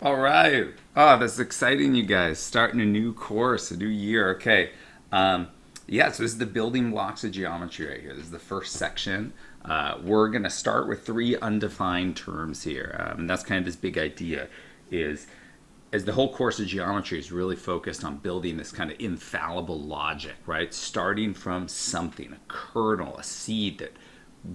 All right. Oh, that's exciting, you guys. Starting a new course, a new year. Okay. Yeah, so this is the building blocks of geometry right here. This is the first section. We're going to start with three undefined terms here. And that's kind of this big idea is as the whole course of geometry is really focused on building this kind of infallible logic, right? Starting from something, a kernel, a seed that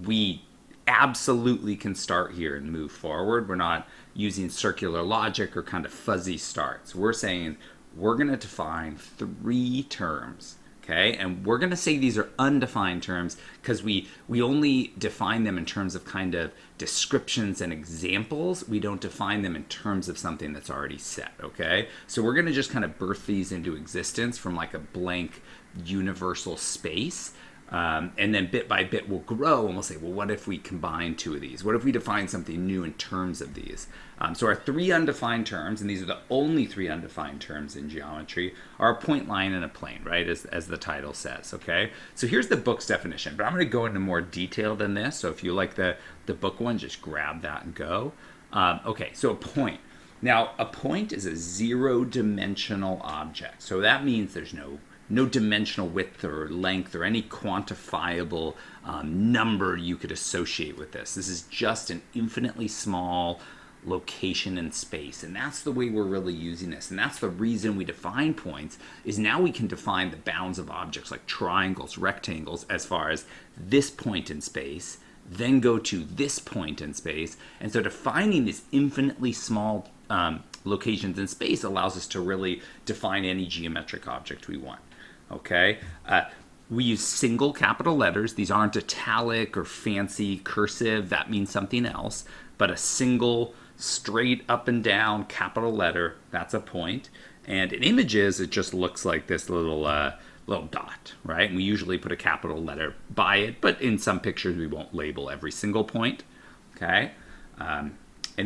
we absolutely can start here and move forward. We're not using circular logic or kind of fuzzy starts. We're saying we're going to define three terms. Okay, and we're going to say these are undefined terms because we only define them in terms of kind of descriptions and examples. We don't define them in terms of something that's already set. Okay, so we're going to just kind of birth these into existence from like a blank universal space. And then bit by bit we'll grow and we'll say, well, what if we combine two of these? What if we define something new in terms of these? So our three undefined terms, and these are the only three undefined terms in geometry, are a point line and a plane, right, as the title says, okay? So here's the book's definition, but I'm going to go into more detail than this, so if you like the book one, just grab that and go. Okay, so a point. Now, a point is a zero-dimensional object, so that means there's no dimensional width or length or any quantifiable number you could associate with this. This is just an infinitely small location in space, and that's the way we're really using this, and that's the reason we define points, is now we can define the bounds of objects like triangles, rectangles, as far as this point in space, then go to this point in space. And so defining these infinitely small locations in space allows us to really define any geometric object we want. Okay, we use single capital letters. These aren't italic or fancy cursive. That means something else. But a single, straight up and down capital letter, that's a point. And in images, it just looks like this little dot, right? And we usually put a capital letter by it, but in some pictures we won't label every single point. Okay, and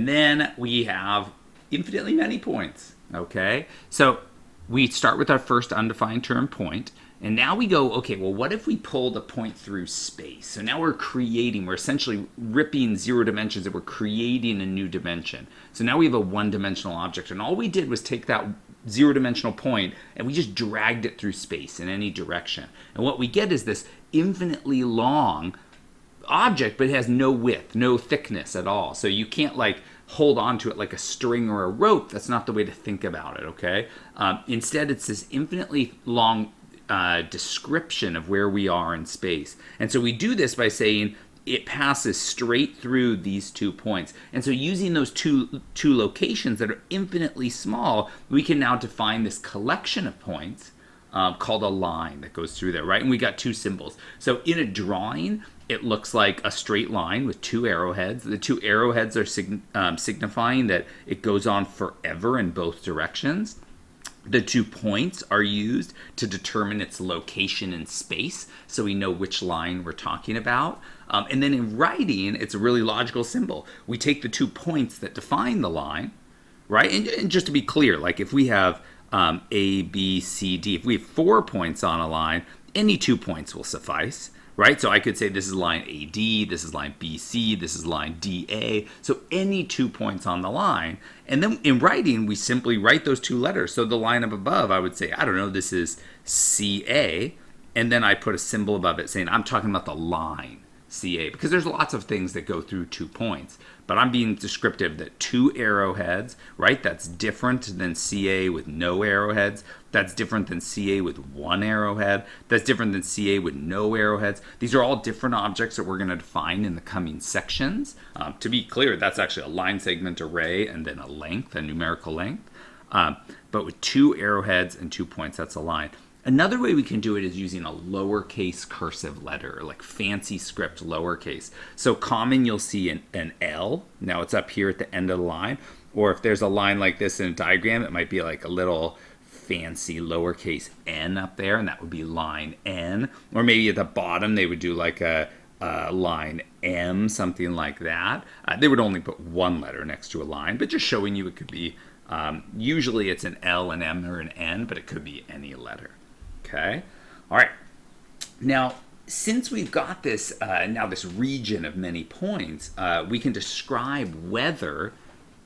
then we have infinitely many points. Okay, so we start with our first undefined term, point, and now we go, okay, well, what if we pulled a point through space? So now we're essentially ripping zero dimensions and we're creating a new dimension. So now we have a one-dimensional object, and all we did was take that zero-dimensional point and we just dragged it through space in any direction. And what we get is this infinitely long object, but it has no width, no thickness at all. So you can't like hold on to it like a string or a rope. That's not the way to think about it, okay? Instead, it's this infinitely long description of where we are in space. And so we do this by saying it passes straight through these 2 points. And so using those two locations that are infinitely small, we can now define this collection of points called a line that goes through there, right? And we got two symbols. So in a drawing, it looks like a straight line with two arrowheads. The two arrowheads are signifying that it goes on forever in both directions. The 2 points are used to determine its location in space, so we know which line we're talking about. And then in writing, it's a really logical symbol. We take the 2 points that define the line, right? And just to be clear, like if we have A, B, C, D, if we have 4 points on a line, any 2 points will suffice. Right, so I could say this is line AD, this is line BC, this is line DA. So any 2 points on the line. And then in writing, we simply write those 2 letters. So the line up above, I would say, I don't know, this is CA. And then I put a symbol above it saying, I'm talking about the line CA. Because there's lots of things that go through 2 points. But I'm being descriptive that 2 arrowheads, right? That's different than CA with no arrowheads. That's different than CA with 1 arrowhead. That's different than CA with no arrowheads. These are all different objects that we're going to define in the coming sections. To be clear, that's actually a line segment array and then a length, a numerical length. But with 2 arrowheads and 2 points, that's a line. Another way we can do it is using a lowercase cursive letter, like fancy script lowercase. So common, you'll see an L. Now it's up here at the end of the line. Or if there's a line like this in a diagram, it might be like a little fancy lowercase n up there, and that would be line N. Or maybe at the bottom, they would do like a line M, something like that. They would only put 1 letter next to a line, but just showing you it could be, usually it's an L, an M, or an N, but it could be any letter. Okay, all right. Now, since we've got this region of many points, we can describe whether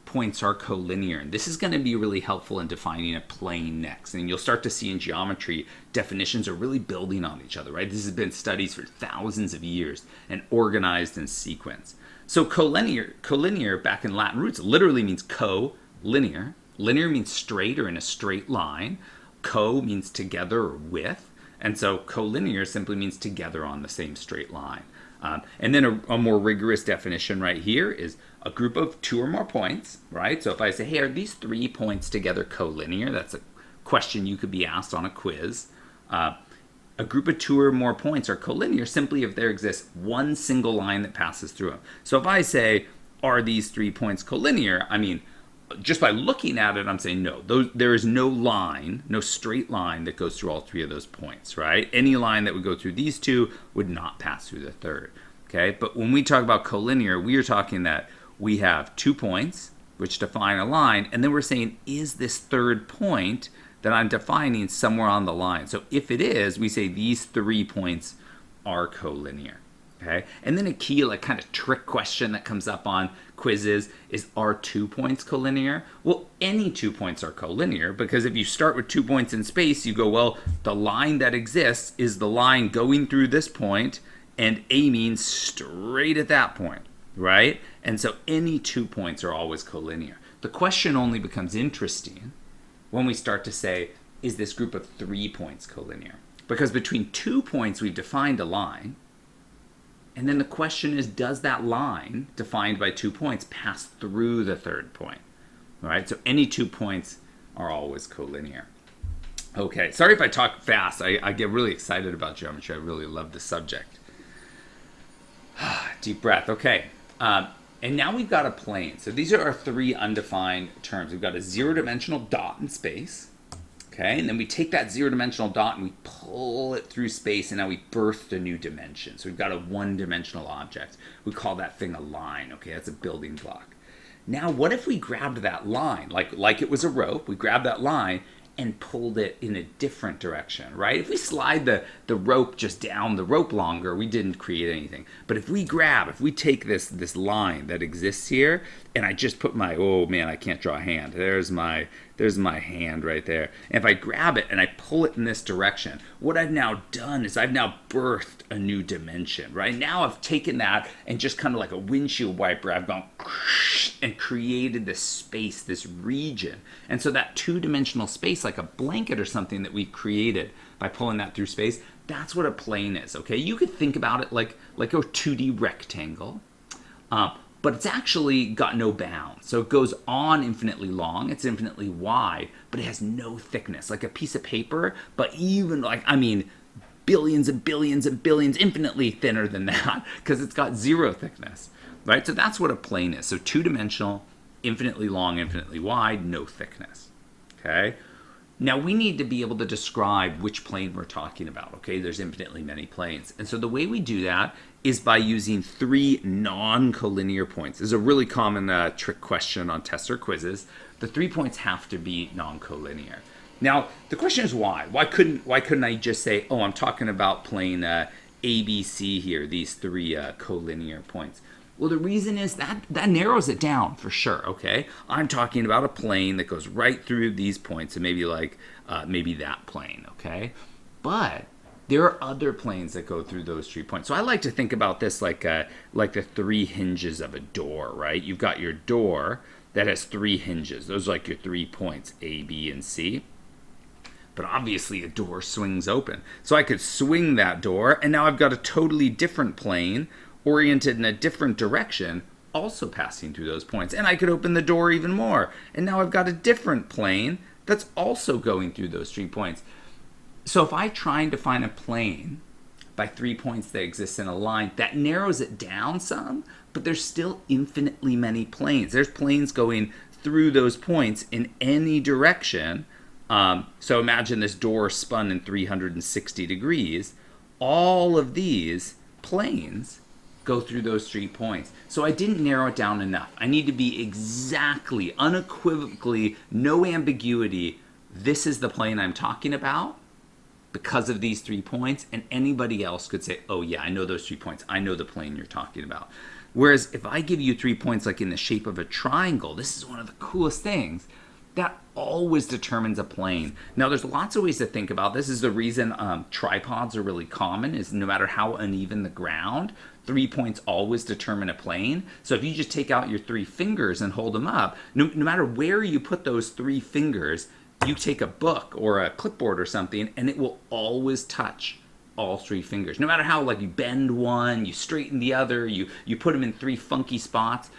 points are collinear. And this is going to be really helpful in defining a plane next. And you'll start to see in geometry, definitions are really building on each other, right? This has been studies for thousands of years and organized in sequence. So collinear back in Latin roots literally means co-linear. Linear means straight or in a straight line. Co means together or with. And so collinear simply means together on the same straight line. And then a more rigorous definition right here is a group of 2 or more points, right? So if I say, hey, are these 3 points together collinear? That's a question you could be asked on a quiz. A group of 2 or more points are collinear simply if there exists one single line that passes through them. So if I say, are these 3 points collinear? I mean, just by looking at it, I'm saying no. There is no line, no straight line that goes through all 3 of those points, right? Any line that would go through these 2 would not pass through the third, okay? But when we talk about collinear, we are talking that we have 2 points which define a line, and then we're saying, is this third point that I'm defining somewhere on the line? So if it is, we say these 3 points are collinear. Okay, and then a key kind of trick question that comes up on quizzes is, are 2 points collinear? Well, any 2 points are collinear, because if you start with 2 points in space, you go, well, the line that exists is the line going through this point, and A means straight at that point, right? And so any 2 points are always collinear. The question only becomes interesting when we start to say, is this group of 3 points collinear? Because between 2 points, we've defined a line. And then the question is, does that line defined by 2 points pass through the third point? All right, so any 2 points are always collinear. Okay, sorry if I talk fast. I get really excited about geometry. I really love the subject. Deep breath. Okay, and now we've got a plane. So these are our 3 undefined terms. We've got a 0-dimensional dot in space. Okay, and then we take that 0-dimensional dot and we pull it through space, and now we birthed a new dimension. So we've got a 1-dimensional object. We call that thing a line. Okay, that's a building block. Now, what if we grabbed that line, like it was a rope, we grabbed that line and pulled it in a different direction, right? If we slide the rope just down the rope longer, we didn't create anything. But if we take this line that exists here, and I just put my, oh man, I can't draw a hand. There's my hand right there. And if I grab it and I pull it in this direction, what I've now done is I've now birthed a new dimension, right? Now I've taken that and just kind of like a windshield wiper, I've gone and created this space, this region. And so that 2-dimensional space, like a blanket or something that we created by pulling that through space, that's what a plane is, okay? You could think about it like a 2D rectangle, but it's actually got no bounds. So it goes on infinitely long, it's infinitely wide, but it has no thickness, like a piece of paper, but even billions and billions and billions, infinitely thinner than that, because it's got 0 thickness, right? So that's what a plane is. So 2-dimensional, infinitely long, infinitely wide, no thickness, okay? Now we need to be able to describe which plane we're talking about, okay? There's infinitely many planes. And so the way we do that is by using 3 non-collinear points. This is a really common trick question on tests or quizzes. The 3 points have to be non-collinear. Now, the question is why? Why couldn't I just say, oh, I'm talking about plane ABC here, these 3 collinear points? Well, the reason is that narrows it down for sure, okay? I'm talking about a plane that goes right through these points, and maybe maybe that plane, okay? But there are other planes that go through those 3 points. So I like to think about this like the 3 hinges of a door, right? You've got your door that has 3 hinges. Those are like your 3 points, A, B, and C. But obviously a door swings open. So I could swing that door, and now I've got a totally different plane oriented in a different direction, also passing through those points. And I could open the door even more, and now I've got a different plane that's also going through those 3 points. So if I try and define a plane by 3 points that exist in a line, that narrows it down some, but there's still infinitely many planes. There's planes going through those points in any direction. So imagine this door spun in 360 degrees. All of these planes go through those 3 points. So I didn't narrow it down enough. I need to be exactly, unequivocally, no ambiguity. This is the plane I'm talking about because of these 3 points, and anybody else could say, oh yeah, I know those 3 points. I know the plane you're talking about. Whereas if I give you 3 points like in the shape of a triangle, this is one of the coolest things. That always determines a plane. Now, there's lots of ways to think about this. Is the reason tripods are really common, is no matter how uneven the ground, 3 points always determine a plane. So if you just take out your 3 fingers and hold them up, no matter where you put those 3 fingers, you take a book or a clipboard or something, and it will always touch all 3 fingers. No matter how, like, you bend one, you straighten the other, you put them in 3 funky spots,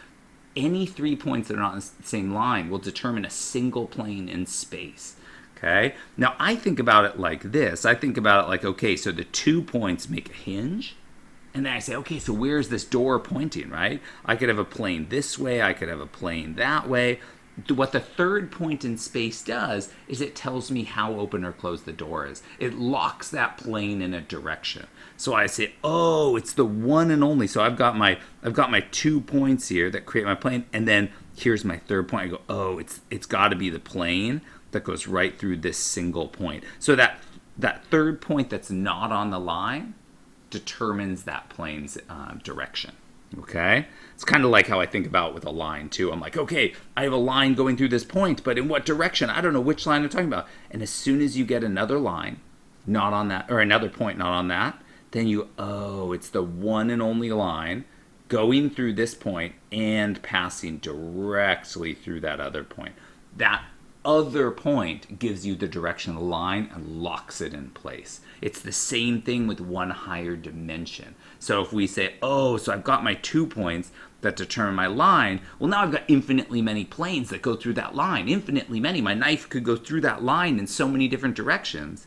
any 3 points that are not on the same line will determine a single plane in space. Okay? Now, I think about it like this. I think about it like, okay, so the 2 points make a hinge. And then I say, okay, so where's this door pointing, right? I could have a plane this way. I could have a plane that way. What the 3rd point in space does is it tells me how open or closed the door is. It locks that plane in a direction. So I say, oh, it's the one and only. So I've got my 2 points here that create my plane, and then here's my 3rd point. I go, oh, it's got to be the plane that goes right through this single point. So that 3rd point that's not on the line determines that plane's direction. Okay? It's kind of like how I think about with a line too. I'm like, okay, I have a line going through this point, but in what direction? I don't know which line I'm talking about. And as soon as you get another line not on that, or another point not on that, then it's the one and only line going through this point and passing directly through that other point. That other point gives you the direction of the line and locks it in place. It's the same thing with one higher dimension. So if we say, oh, so I've got my 2 points that determine my line, well, now I've got infinitely many planes that go through that line. Infinitely many. My knife could go through that line in so many different directions.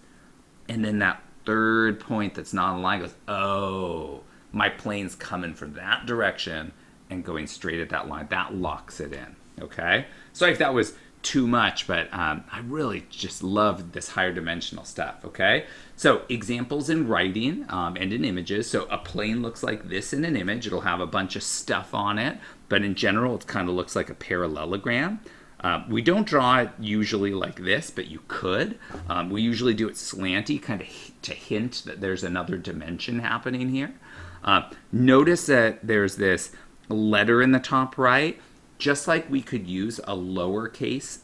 And then that 3rd point that's not on the line goes, oh, my plane's coming from that direction and going straight at that line. That locks it in. Okay? Sorry if that was too much, but I really just love this higher dimensional stuff. Okay, so examples in writing and in images. So a plane looks like this in an image. It'll have a bunch of stuff on it, but in general it kind of looks like a parallelogram. We don't draw it usually like this, but you could. We usually do it slanty, kind of to hint that there's another dimension happening here. Notice that there's this letter in the top right. Just like we could use a lowercase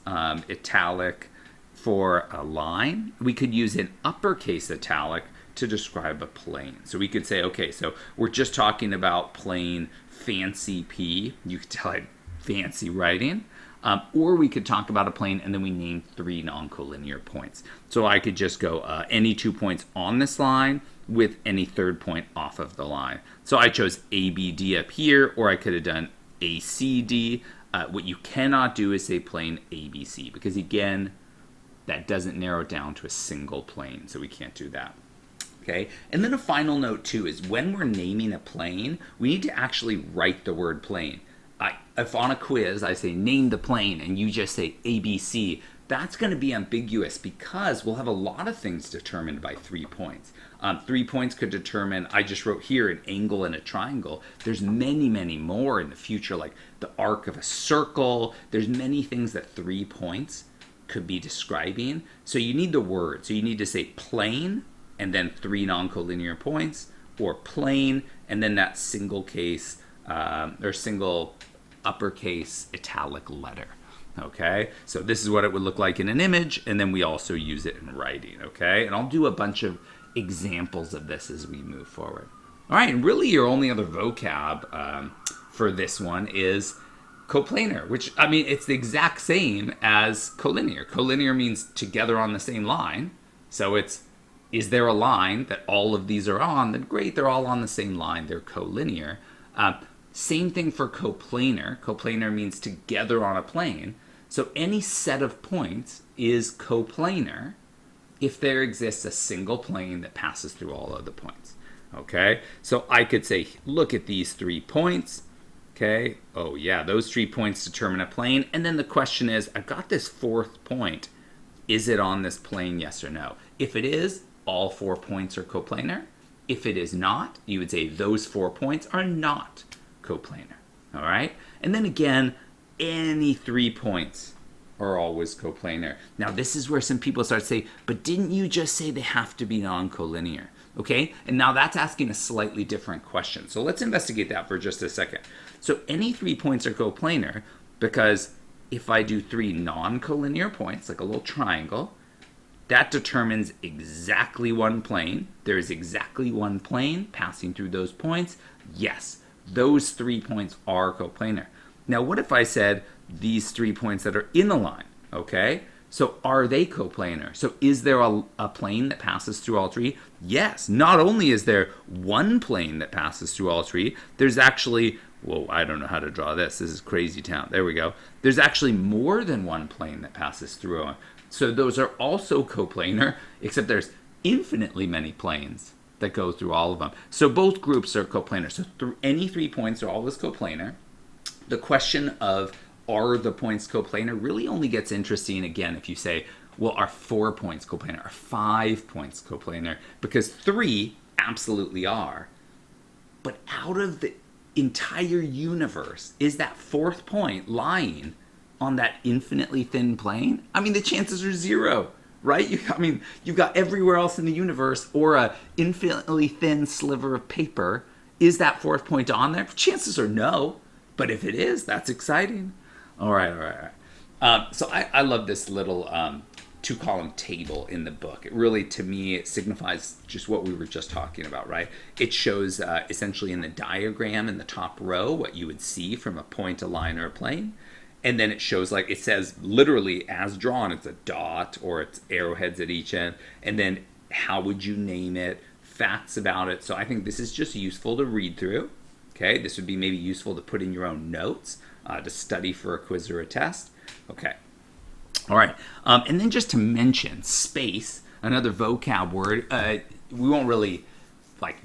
italic for a line, we could use an uppercase italic to describe a plane. So we could say, okay, so we're just talking about plane fancy P. You could tell I fancy writing. Or we could talk about a plane and then we name 3 non-collinear points. So I could just go any 2 points on this line with any 3rd point off of the line. So I chose ABD up here, or I could have done ACD. What you cannot do is say plane ABC, because again, that doesn't narrow it down to a single plane, so we can't do that. Okay, and then a final note too is when we're naming a plane, we need to actually write the word plane. If on a quiz I say name the plane and you just say ABC, that's going to be ambiguous because we'll have a lot of things determined by 3 points. 3 points could determine, I just wrote here, an angle and a triangle. There's many, many more in the future, like the arc of a circle. There's many things that 3 points could be describing. So you need the word. So you need to say plane and then 3 non-collinear points, or plane and then that single case or single uppercase italic letter. Okay, so this is what it would look like in an image, and then we also use it in writing. Okay, and I'll do a bunch of examples of this as we move forward. All right, and really your only other vocab for this one is coplanar, which, I mean, it's the exact same as collinear. Collinear means together on the same line. So it's, is there a line that all of these are on? Then great, they're all on the same line. They're collinear. Same thing for coplanar. Coplanar means together on a plane. So any set of points is coplanar if there exists a single plane that passes through all of the points. Okay, so I could say, look at these 3 points. Okay, oh yeah, those 3 points determine a plane. And then the question is, I've got this 4th point. Is it on this plane, yes or no? If it is, all 4 points are coplanar. If it is not, you would say those 4 points are not coplanar. All right, and then again, any 3 points are always coplanar. Now this is where some people start to say, but didn't you just say they have to be non-collinear? Okay, and now that's asking a slightly different question. So let's investigate that for just a second. So any 3 points are coplanar because if I do 3 non-collinear points, like a little triangle, that determines exactly one plane. There is exactly one plane passing through those points. Yes, those 3 points are coplanar. Now, what if I said these 3 points that are in a line? Okay, so are they coplanar? So is there a plane that passes through all 3? Yes. Not only is there one plane that passes through all 3, there's actually, whoa, I don't know how to draw this. This is crazy town. There we go. There's actually more than one plane that passes through. So those are also coplanar, except there's infinitely many planes that go through all of them. So both groups are coplanar. So any 3 points are always coplanar. The question of are the points coplanar really only gets interesting again if you say, well, are 4 points coplanar? Are 5 points coplanar? Because 3 absolutely are. But out of the entire universe, is that 4th point lying on that infinitely thin plane? I mean, the chances are 0, right? You've got everywhere else in the universe or a infinitely thin sliver of paper. Is that 4th point on there? Chances are no. But if it is, that's exciting. All right. So I love this little 2-column table in the book. It really, to me, it signifies just what we were just talking about, right? It shows essentially in the diagram in the top row what you would see from a point, a line, or a plane. And then it shows, like, it says literally as drawn, it's a dot or it's arrowheads at each end. And then how would you name it, facts about it. So I think this is just useful to read through. Okay, this would be maybe useful to put in your own notes to study for a quiz or a test. Okay, all right. And then just to mention space, another vocab word. We won't really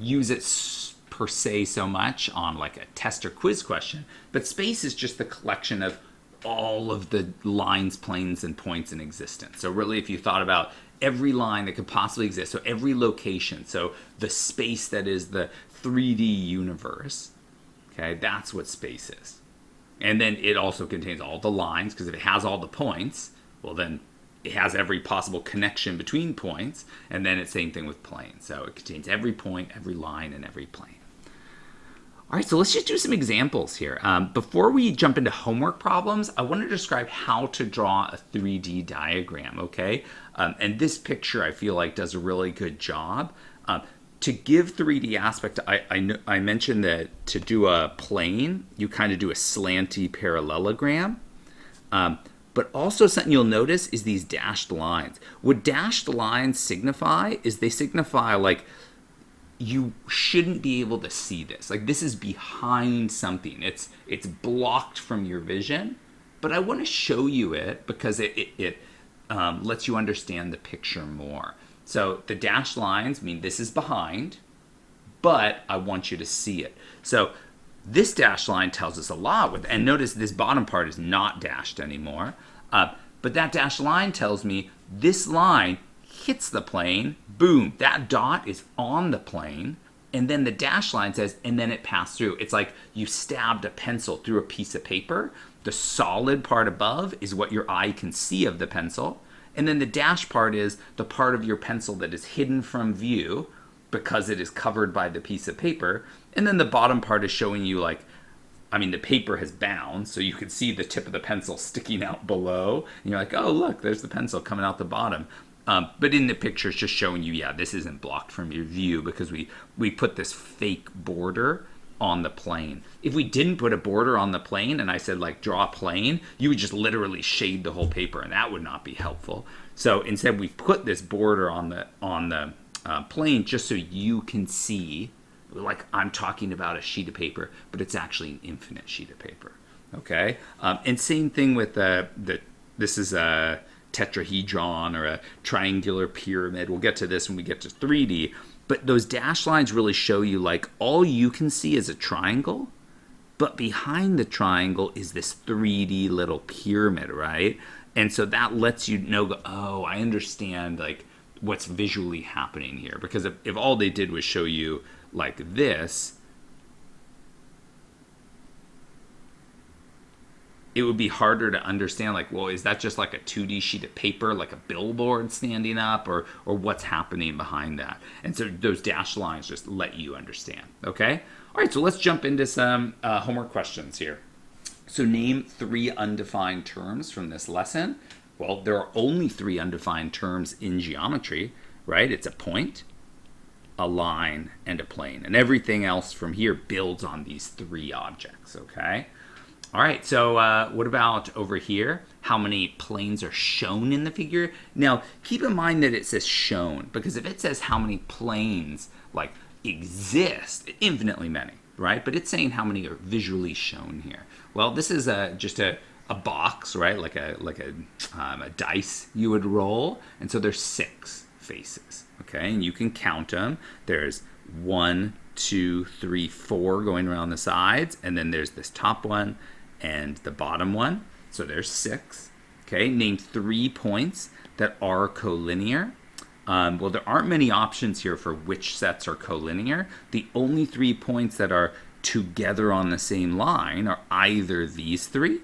use it per se so much on like a test or quiz question, but space is just the collection of all of the lines, planes, and points in existence. So really, if you thought about every line that could possibly exist, so every location, so the space that is the 3D universe, okay, that's what space is. And then it also contains all the lines, because if it has all the points, well then it has every possible connection between points, and then it's the same thing with planes. So it contains every point, every line, and every plane. All right, so let's just do some examples here. Before we jump into homework problems, I want to describe how to draw a 3D diagram, okay? And this picture, I feel like, does a really good job. To give 3D aspect, I mentioned that to do a plane, you kind of do a slanty parallelogram. But also something you'll notice is these dashed lines. What dashed lines signify is they signify like you shouldn't be able to see this. Like this is behind something. It's blocked from your vision. But I want to show you it because it lets you understand the picture more. So the dashed lines mean this is behind, but I want you to see it. So this dashed line tells us a lot. And notice this bottom part is not dashed anymore. But that dashed line tells me this line hits the plane. Boom, that dot is on the plane. And then the dashed line says, and then it passed through. It's like you stabbed a pencil through a piece of paper. The solid part above is what your eye can see of the pencil. And then the dashed part is the part of your pencil that is hidden from view because it is covered by the piece of paper. And then the bottom part is showing you the paper has bound, so you can see the tip of the pencil sticking out below. And you're like, oh, look, there's the pencil coming out the bottom. But in the picture, it's just showing you, yeah, this isn't blocked from your view because we put this fake border on the plane. If we didn't put a border on the plane and I said draw a plane, you would just literally shade the whole paper, and that would not be helpful. So instead we put this border on the plane just so you can see, like I'm talking about a sheet of paper, but it's actually an infinite sheet of paper. Okay, and same thing with this is a tetrahedron or a triangular pyramid. We'll get to this when we get to 3D. But those dashed lines really show you all you can see is a triangle, but behind the triangle is this 3D little pyramid, right? And so that lets you know, oh, I understand what's visually happening here. Because if all they did was show you like this, it would be harder to understand, like, well, is that just like a 2D sheet of paper, like a billboard standing up, or what's happening behind that? And so those dashed lines just let you understand, okay? All right, so let's jump into some homework questions here. So name 3 undefined terms from this lesson. Well, there are only 3 undefined terms in geometry, right? It's a point, a line, and a plane. And everything else from here builds on these 3 objects, okay? All right, so what about over here? How many planes are shown in the figure? Now, keep in mind that it says shown, because if it says how many planes like exist, infinitely many, right? But it's saying how many are visually shown here. Well, this is just a box, right? Like a dice you would roll, and so there's 6 faces, okay? And you can count them. There's 1, 2, 3, 4 going around the sides, and then there's this top one and the bottom one. So there's 6. Okay, name 3 points that are collinear. Well, there aren't many options here for which sets are collinear. The only 3 points that are together on the same line are either these 3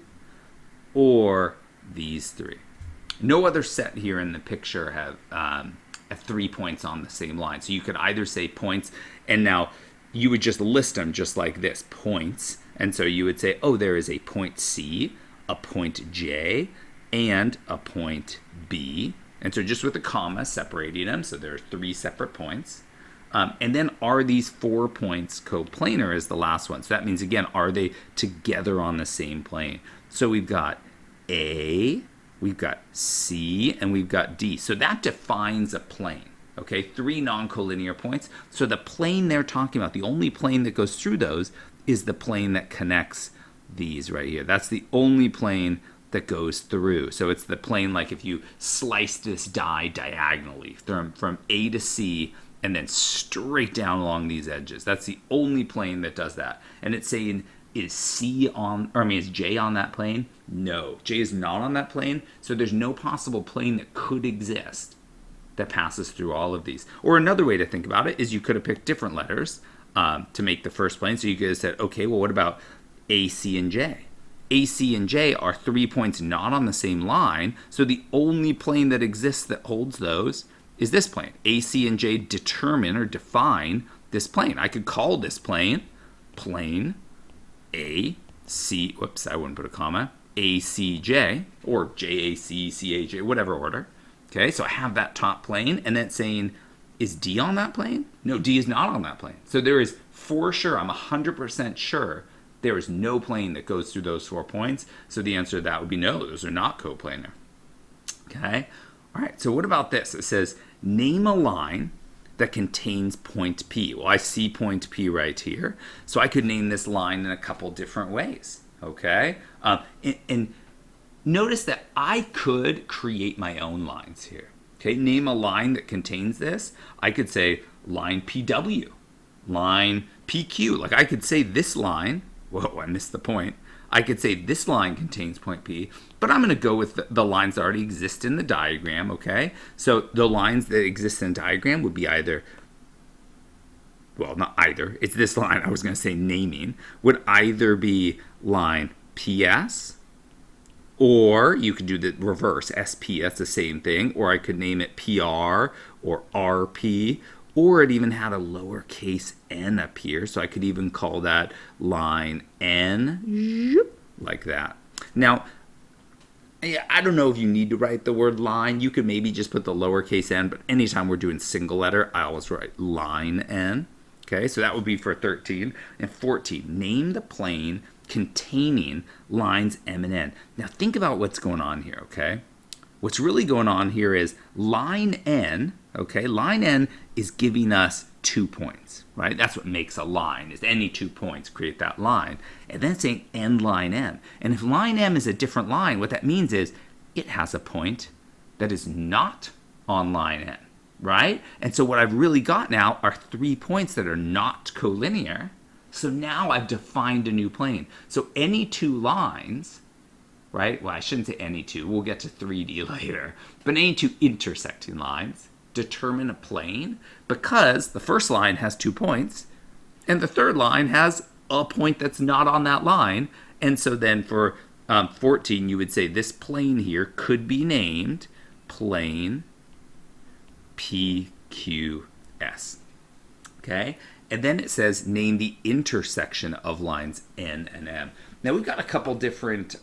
or these 3. No other set here in the picture have 3 points on the same line. So you could either say points, and now you would just list them just like this, points. And so you would say, oh, there is a point C, a point J, and a point B. And so just with a comma separating them, so there are 3 separate points. And then are these 4 points coplanar is the last one. So that means, again, are they together on the same plane? So we've got A, we've got C, and we've got D. So that defines a plane. Okay, 3 non-collinear points. So the plane they're talking about, the only plane that goes through those is the plane that connects these right here. That's the only plane that goes through. So it's the plane like if you slice this die diagonally from A to C and then straight down along these edges. That's the only plane that does that. And it's saying, is J on that plane? No, J is not on that plane. So there's no possible plane that could exist that passes through all of these. Or another way to think about it is you could have picked different letters to make the first plane. So you could have said, okay, well, what about A, C, and J? A, C, and J are 3 points not on the same line. So the only plane that exists that holds those is this plane. A, C, and J determine or define this plane. I could call this plane A, C, whoops, I wouldn't put a comma, A, C, J, or J, A, C, C, A, J, whatever order. Okay, so I have that top plane, and then it's saying, is D on that plane? No, D is not on that plane. So there is, for sure, I'm 100% sure, there is no plane that goes through those 4 points. So the answer to that would be no, those are not coplanar. Okay, all right, so what about this? It says, name a line that contains point P. Well, I see point P right here. So I could name this line in a couple different ways, okay? And notice that I could create my own lines here. Okay, name a line that contains this. I could say line PW, line PQ. Like I could say this line, whoa, I missed the point. I could say this line contains point P, but I'm going to go with the lines that already exist in the diagram, okay? So the lines that exist in the diagram would be either, well, not either, it's this line I was going to say naming, would either be line PS, or you could do the reverse, SP, that's the same thing. Or I could name it PR or RP. Or it even had a lowercase n up here. So I could even call that line N, like that. Now, I don't know if you need to write the word line. You could maybe just put the lowercase n. But anytime we're doing single letter, I always write line N. Okay, so that would be for 13. And 14, name the plane containing lines M and N. Now think about what's going on here, okay? What's really going on here is line N, okay? Line N is giving us 2 points, right? That's what makes a line, is any 2 points create that line. And then it's saying end line M. And if line M is a different line, what that means is it has a point that is not on line N, right? And so what I've really got now are 3 points that are not collinear. So now I've defined a new plane. So any 2 lines, right? Well, I shouldn't say any 2. We'll get to 3D later. But any 2 intersecting lines determine a plane because the first line has 2 points and the third line has a point that's not on that line. And so then for 14, you would say this plane here could be named plane PQS. Okay? And then it says name the intersection of lines N and M. Now we've got a couple different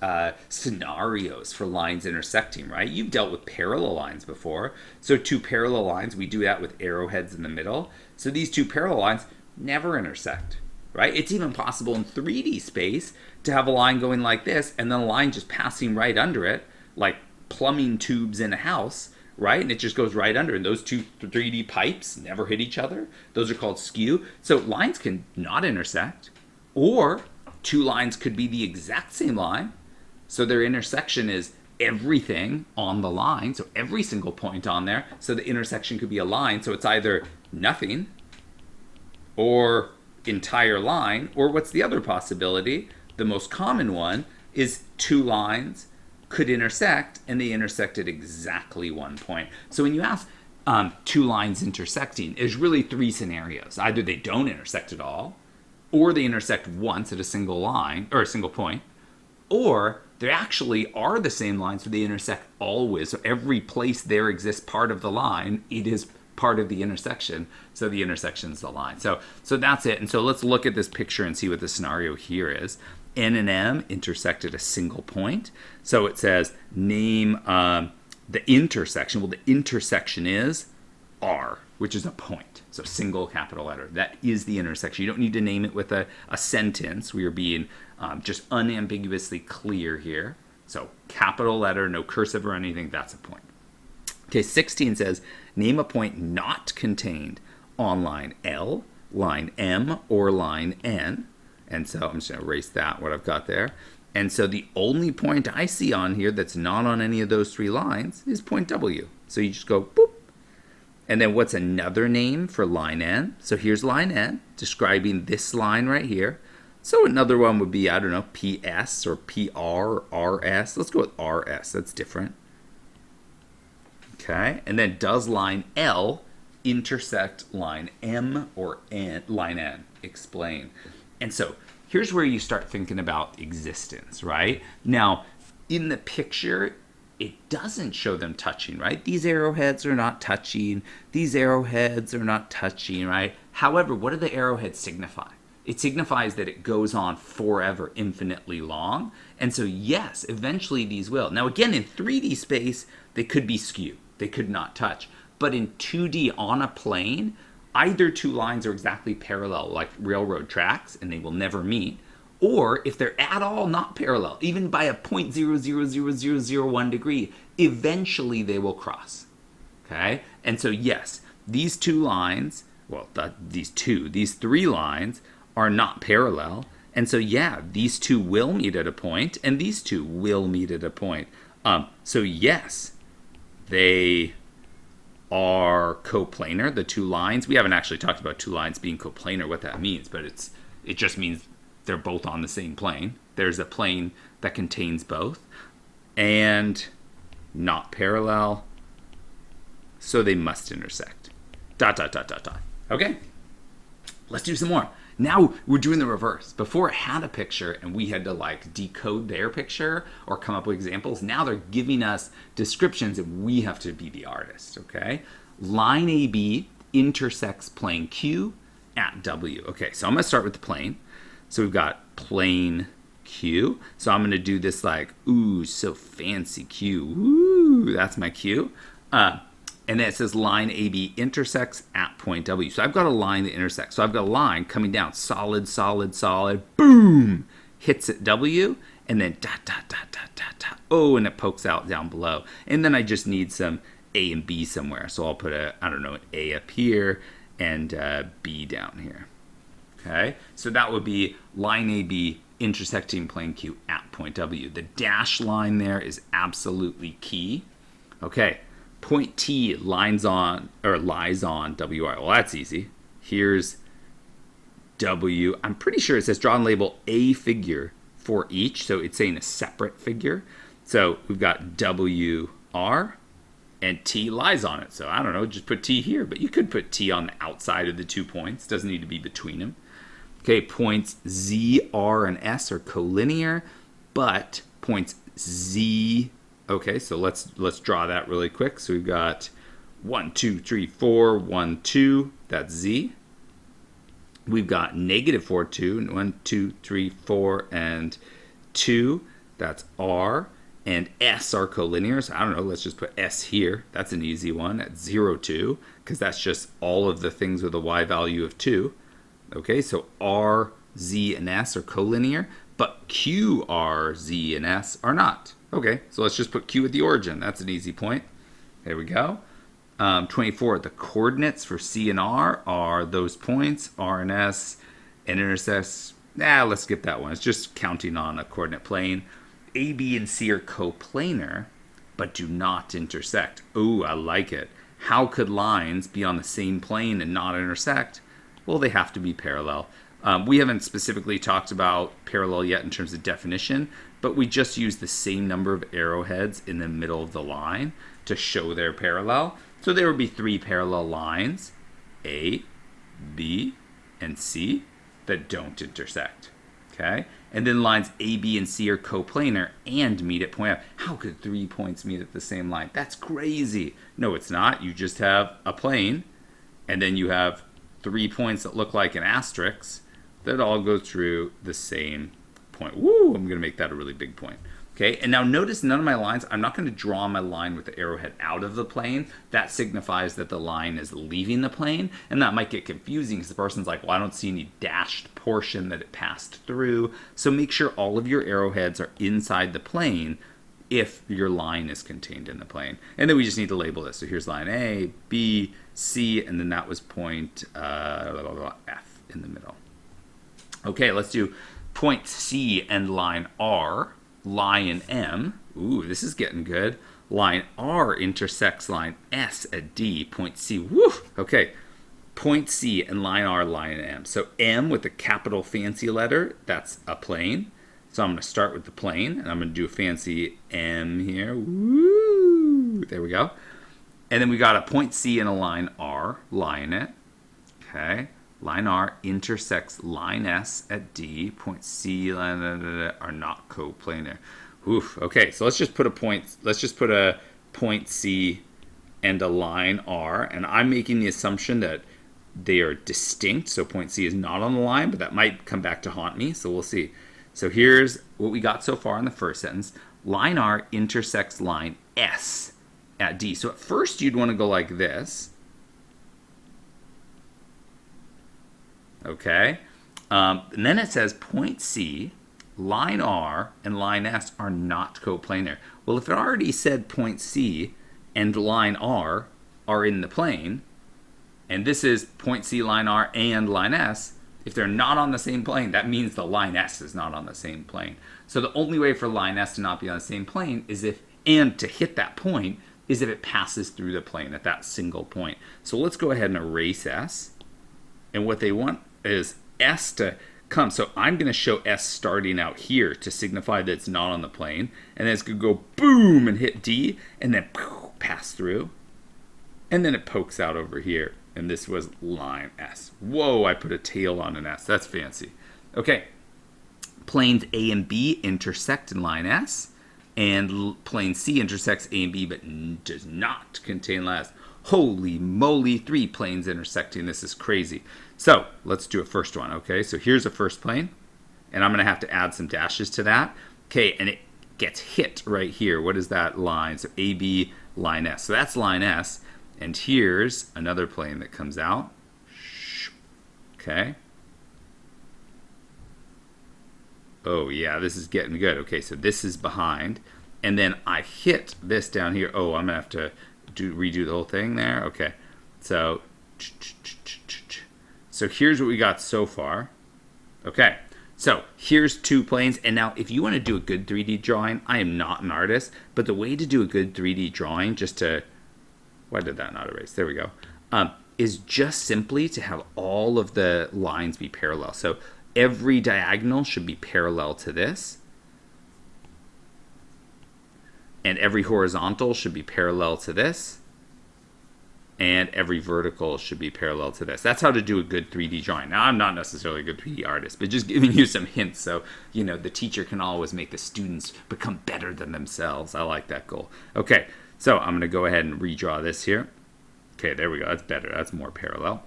scenarios for lines intersecting, right? You've dealt with parallel lines before. So two parallel lines, we do that with arrowheads in the middle. So these two parallel lines never intersect, right? It's even possible in 3D space to have a line going like this and then a line just passing right under it, like plumbing tubes in a house, right? And it just goes right under. And those two 3D pipes never hit each other. Those are called skew. So lines can not intersect, or two lines could be the exact same line. So their intersection is everything on the line. So every single point on there. So the intersection could be a line. So it's either nothing or entire line, or what's the other possibility? The most common one is two lines could intersect, and they intersect at exactly one point. So when you ask two lines intersecting, there's really three scenarios. Either they don't intersect at all, or they intersect once at a single line, or a single point, or they actually are the same line, so they intersect always. So every place there exists part of the line, it is part of the intersection, so the intersection is the line. So that's it. And so let's look at this picture and see what the scenario here is. N and M intersect at a single point. So it says name the intersection. Well, the intersection is R, which is a point. So single capital letter. That is the intersection. You don't need to name it with a sentence. We are being just unambiguously clear here. So capital letter, no cursive or anything, that's a point. Okay, 16 says, name a point not contained on line L, line M, or line N. And so I'm just going to erase that, what I've got there. And so the only point I see on here that's not on any of those three lines is point W. So you just go boop. And then what's another name for line N? So here's line N, describing this line right here. So another one would be, I don't know, PS or PR or RS. Let's go with RS. That's different. Okay. And then does line L intersect line M or N, line N? Explain. And so here's where you start thinking about existence, right? Now, in the picture, it doesn't show them touching, right? These arrowheads are not touching. These arrowheads are not touching, right? However, what do the arrowheads signify? It signifies that it goes on forever, infinitely long. And so, yes, eventually these will. Now, again, in 3D space, they could be skew. They could not touch. But in 2D on a plane, either two lines are exactly parallel, like railroad tracks, and they will never meet. Or if they're at all not parallel, even by a 0.000001 degree, eventually they will cross. Okay? And so, yes, these two lines, well, these three lines are not parallel. And so, yeah, these two will meet at a point, and these two will meet at a point. So, yes, they are coplanar, the two lines. We haven't actually talked about two lines being coplanar, what that means, but it just means they're both on the same plane. There's a plane that contains both, and not parallel, so they must intersect. ... Okay, let's do some more. Now we're doing the reverse. Before it had a picture and we had to like decode their picture or come up with examples. Now they're giving us descriptions and we have to be the artist, okay? Line AB intersects plane Q at W. Okay, so I'm gonna start with the plane. So we've got plane Q. So I'm gonna do this like, ooh, so fancy Q. Ooh, that's my Q. And then it says line AB intersects at point W. So I've got a line that intersects. So I've got a line coming down, solid, solid, solid, boom, hits at W, and then dot, dot, dot, dot, dot, dot. Oh, and it pokes out down below. And then I just need some A and B somewhere. So I'll put an A up here and B down here. Okay, so that would be line AB intersecting plane Q at point W. The dash line there is absolutely key. Okay. Point T lies on WR. Well, that's easy. Here's W. I'm pretty sure it says draw and label a figure for each. So it's saying a separate figure. So we've got WR and T lies on it. So I don't know, just put T here. But you could put T on the outside of the 2 points. Doesn't need to be between them. Okay, points Z, R, and S are collinear. but points Z. Okay, so let's draw that really quick. So we've got 1, 2, 3, 4, 1, 2. That's Z. We've got negative 4, 2, 1, 2, 3, 4, and 2. That's R. And S are collinear. So I don't know, let's just put S here. That's an easy one at 0, 2, because that's just all of the things with a Y value of 2. Okay, so R, Z, and S are collinear, but Q, R, Z, and S are not. Okay, so let's just put Q at the origin. That's an easy point. There we go. 24, the coordinates for C and R are those points, R and S, and intersects. Let's skip that one. It's just counting on a coordinate plane. A, B, and C are coplanar, but do not intersect. Ooh, I like it. How could lines be on the same plane and not intersect? Well, they have to be parallel. We haven't specifically talked about parallel yet in terms of definition, but we just use the same number of arrowheads in the middle of the line to show they're parallel. So there would be 3 parallel lines, A, B, and C, that don't intersect. Okay? And then lines A, B, and C are coplanar and meet at point F. How could 3 points meet at the same line? That's crazy. No, it's not. You just have a plane, and then you have 3 points that look like an asterisk that all go through the same point. Woo! I'm going to make that a really big point. Okay, and now notice none of my lines, I'm not going to draw my line with the arrowhead out of the plane. That signifies that the line is leaving the plane, and that might get confusing because the person's like, well, I don't see any dashed portion that it passed through. So make sure all of your arrowheads are inside the plane if your line is contained in the plane. And then we just need to label this. So here's line A, B, C, and then that was point F in the middle. Okay, let's do point C and line R. Line M, ooh, this is getting good. Line R intersects line S at D, point C, woo, okay. Point C and line R, line M. So M with a capital fancy letter, that's a plane. So I'm going to start with the plane, and I'm going to do a fancy M here, woo, there we go. And then we got a point C and a line R, line it, okay. Line R intersects line S at D. Point C line are not coplanar. Oof. Okay, so let's just put a point. Let's just put a point C and a line R, and I'm making the assumption that they are distinct. So point C is not on the line, but that might come back to haunt me. So we'll see. So here's what we got so far in the first sentence. Line R intersects line S at D. So at first you'd want to go like this. Okay, and then it says point C, line R, and line S are not coplanar. Well, if it already said point C and line R are in the plane, and this is point C, line R, and line S, if they're not on the same plane, that means the line S is not on the same plane. So the only way for line S to not be on the same plane is if, and to hit that point, is if it passes through the plane at that single point. So let's go ahead and erase S. And what they want is S to come. So I'm going to show S starting out here to signify that it's not on the plane. And then it's going to go boom and hit D and then pass through. And then it pokes out over here. And this was line S. Whoa, I put a tail on an S. That's fancy. Okay. Planes A and B intersect in line S. And plane C intersects A and B but does not contain line S. Holy moly, 3 planes intersecting. This is crazy. So let's do a first one. Okay, so here's a first plane, and I'm going to have to add some dashes to that. Okay, and it gets hit right here. What is that line? So AB, line S. So that's line S, and here's another plane that comes out. Okay. Oh, yeah, this is getting good. Okay, so this is behind, and then I hit this down here. Oh, I'm going to have to redo the whole thing there. Okay, so here's what we got so far. Okay, so here's 2 planes, and now if you want to do a good 3D drawing, I am not an artist, but the way to do a good 3D drawing, why did that not erase? There we go. Is just simply to have all of the lines be parallel. So every diagonal should be parallel to this, and every horizontal should be parallel to this, and every vertical should be parallel to this. That's how to do a good 3D drawing. Now, I'm not necessarily a good 3D artist, but just giving you some hints so, you know, the teacher can always make the students become better than themselves. I like that goal. Okay, so I'm going to go ahead and redraw this here. Okay, there we go. That's better. That's more parallel.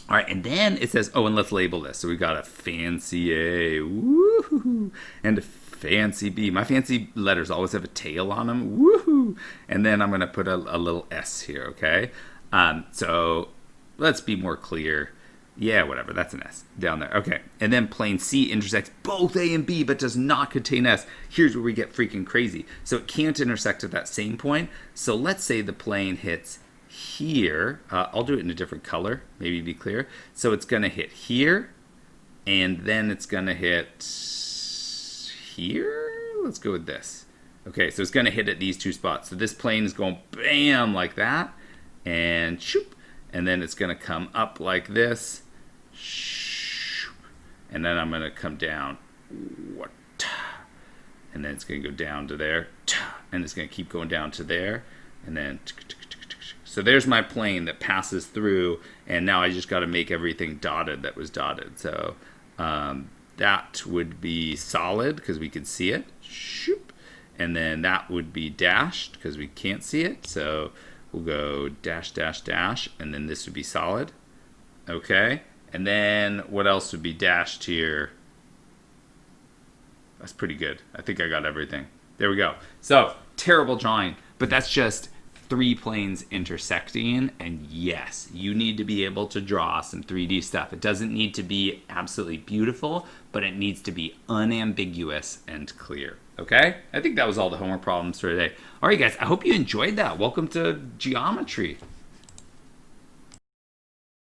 All right, and then it says, oh, and let's label this. So we got a fancy A, woohoo, and a fancy B. My fancy letters always have a tail on them, woohoo. And then I'm going to put a little S here, okay? So let's be more clear. Yeah, whatever, that's an S down there. Okay, and then plane C intersects both A and B, but does not contain S. Here's where we get freaking crazy. So it can't intersect at that same point. So let's say the plane hits here. I'll do it in a different color, maybe be clear. So it's going to hit here, and then it's going to hit here. Let's go with this. Okay, so it's going to hit at these two spots. So this plane is going bam like that, and shoop, and then it's going to come up like this, shoop, and then I'm going to come down, and then it's going to go down to there, and it's going to keep going down to there, and then so there's my plane that passes through, and now I just got to make everything dotted that was dotted. So that would be solid because we can see it, shoop, and then that would be dashed because we can't see it. So we'll go dash, dash, dash, and then this would be solid. Okay, and then what else would be dashed here? That's pretty good. I think I got everything. There we go. So terrible drawing, but that's just 3 planes intersecting, and yes, you need to be able to draw some 3D stuff. It doesn't need to be absolutely beautiful, but it needs to be unambiguous and clear. Okay? I think that was all the homework problems for today. All right, guys, I hope you enjoyed that. Welcome to geometry.